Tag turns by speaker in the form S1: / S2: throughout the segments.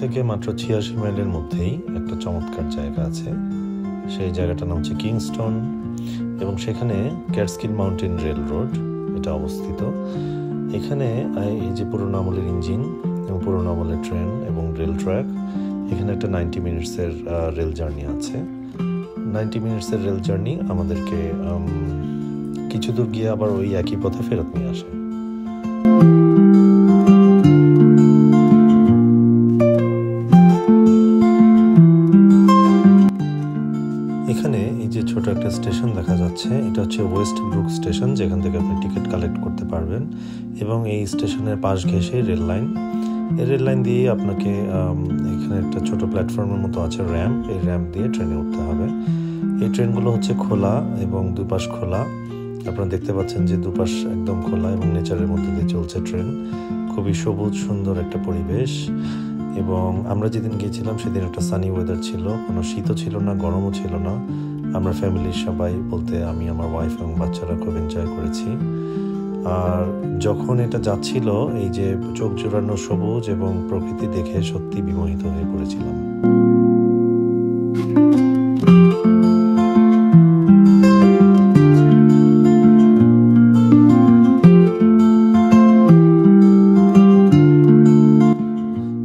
S1: থেকে মাত্র 86 মাইলের মধ্যেই একটা চমৎকার জায়গা আছে। সেই জায়গাটার নাম হচ্ছে কিংস্টন এবং সেখানে ক্যাটস্কিল মাউন্টেন রেল রোড এটা অবস্থিত। এখানে এই যে পুরোনো আমলের ইঞ্জিন এবং পুরোনো আমলের ট্রেন এবং রেল ট্র্যাক, এখানে একটা 90 মিনিটসের রেল জার্নি আছে। 90 মিনিটসের রেল জার্নি আমাদেরকে কিছু দূর গিয়ে আবার ওই একই পথে ফেরত নিয়ে আসে। এখানে এই যে ছোট একটা স্টেশন দেখা যাচ্ছে, এটা হচ্ছে ওয়েস্ট ব্রুক স্টেশন, যেখান থেকে আপনি টিকিট কালেক্ট করতে পারবেন এবং এই স্টেশনের পাশ ঘেঁষে রেল লাইন। এই রেল লাইন দিয়ে আপনাকে এখানে একটা ছোট প্ল্যাটফর্মের মতো আছে, র্যাম্প, এই র্যাম্প দিয়ে ট্রেনে উঠতে হবে। এই ট্রেনগুলো হচ্ছে খোলা এবং দুপাশ খোলা। আপনারা দেখতে পাচ্ছেন যে দুপাশ একদম খোলা এবং নেচারের মধ্যে দিয়ে চলছে ট্রেন। খুবই সবুজ সুন্দর একটা পরিবেশ। এবং আমরা যেদিন গিয়েছিলাম সেদিন একটা সানি ওয়েদার ছিল, কোনো শীতও ছিল না, গরমও ছিল না। আমরা ফ্যামিলির সবাই বলতে আমি, আমার ওয়াইফ এবং বাচ্চারা খুব এনজয় করেছি। আর যখন এটা যাচ্ছিল, এই যে চোখ জোড়ানো সবুজ এবং প্রকৃতি দেখে সত্যি বিমোহিত হয়ে পড়েছিলাম।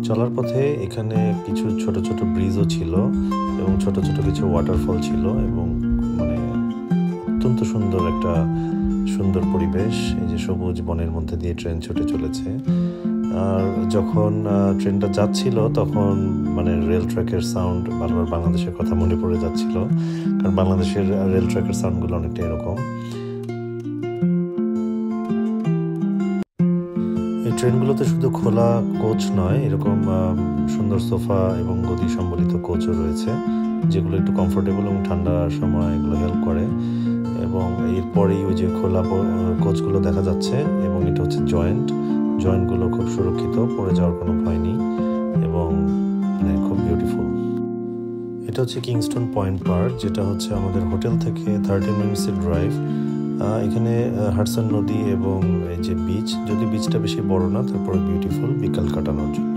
S1: চলার পথে এখানে কিছু ছোট ছোট ব্রিজও ছিল এবং ছোট ছোট কিছু ওয়াটারফল ছিল এবং মানে অত্যন্ত সুন্দর একটা সুন্দর পরিবেশ। এই যে সবুজ বনের মধ্যে দিয়ে ট্রেন ছুটে চলেছে। আর যখন ট্রেনটা যাচ্ছিল তখন মানে রেল ট্র্যাকের সাউন্ড, বারবার বাংলাদেশের কথা মনে পড়ে যাচ্ছিল, কারণ বাংলাদেশের রেল ট্র্যাকের সাউন্ডগুলো অনেকটা এরকম। এই ট্রেনগুলোতে শুধু খোলা কোচ নয়, এরকম সুন্দর সোফা এবং গদি সম্বলিত কোচও রয়েছে, যেগুলো একটু কমফোর্টেবল এবং ঠান্ডার সময় এগুলো হেল্প করে। এবং এরপরেই ওই যে খোলা কোচগুলো দেখা যাচ্ছে এবং এটা হচ্ছে জয়েন্টগুলো খুব সুরক্ষিত, পড়ে যাওয়ার কোনো ভয় নেই এবং মানে খুব বিউটিফুল। এটা হচ্ছে কিংস্টন পয়েন্ট পার্ক, যেটা হচ্ছে আমাদের হোটেল থেকে 30 মিনিটসের ড্রাইভ। এখানে হাডসন নদী এবং এই যে বিচ, যদি বিচটা বেশি বড় না তারপরে বিউটিফুল বিকাল কাটানোর জন্য।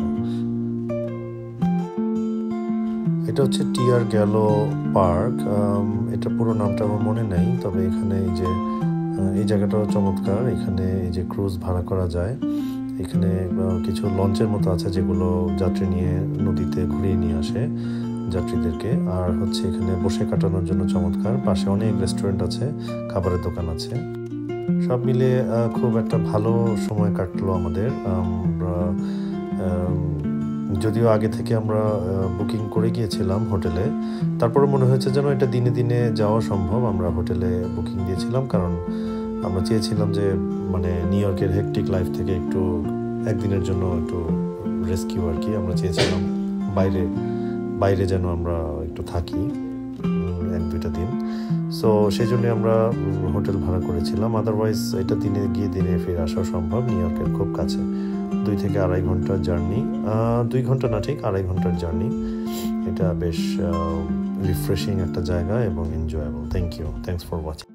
S1: এটা হচ্ছে টিয়ার গ্যালো পার্ক। এটা পুরো নামটা আমার মনে নেই, তবে এখানে এই যে এই জায়গাটাও চমৎকার। এখানে এই যে ক্রুজ ভাড়া করা যায়। এখানে কিছু লঞ্চের মতো আছে যেগুলো যাত্রী নিয়ে নদীতে ঘুরিয়ে নিয়ে আসে যাত্রীদেরকে। আর হচ্ছে এখানে বসে কাটানোর জন্য চমৎকার। পাশে অনেক রেস্টুরেন্ট আছে, খাবারের দোকান আছে। সব মিলে খুব একটা ভালো সময় কাটলো আমাদের। যদিও আগে থেকে আমরা বুকিং করে গিয়েছিলাম হোটেলে, তারপরে মনে হয়েছে যেন এটা দিনে দিনে যাওয়া সম্ভব। আমরা হোটেলে বুকিং দিয়েছিলাম কারণ আমরা চেয়েছিলাম যে মানে নিউ ইয়র্কের হেকটিক লাইফ থেকে একটু একদিনের জন্য একটু রেস্কিউ আর কি। আমরা চেয়েছিলাম বাইরে যেন আমরা একটু থাকি 1-2টা দিন। সো সেই জন্য আমরা হোটেল ভাড়া করেছিলাম। আদারওয়াইজ এটা দিনে গিয়ে দিনে ফিরে আসা সম্ভব। নিউ ইয়র্কের খুব কাছে, 2 থেকে 2.5 ঘন্টার জার্নি। 2 ঘন্টা না, ঠিক 2.5 ঘন্টার জার্নি। এটা বেশ রিফ্রেশিং একটা জায়গা এবং এনজয়েবল। Thanks for watching.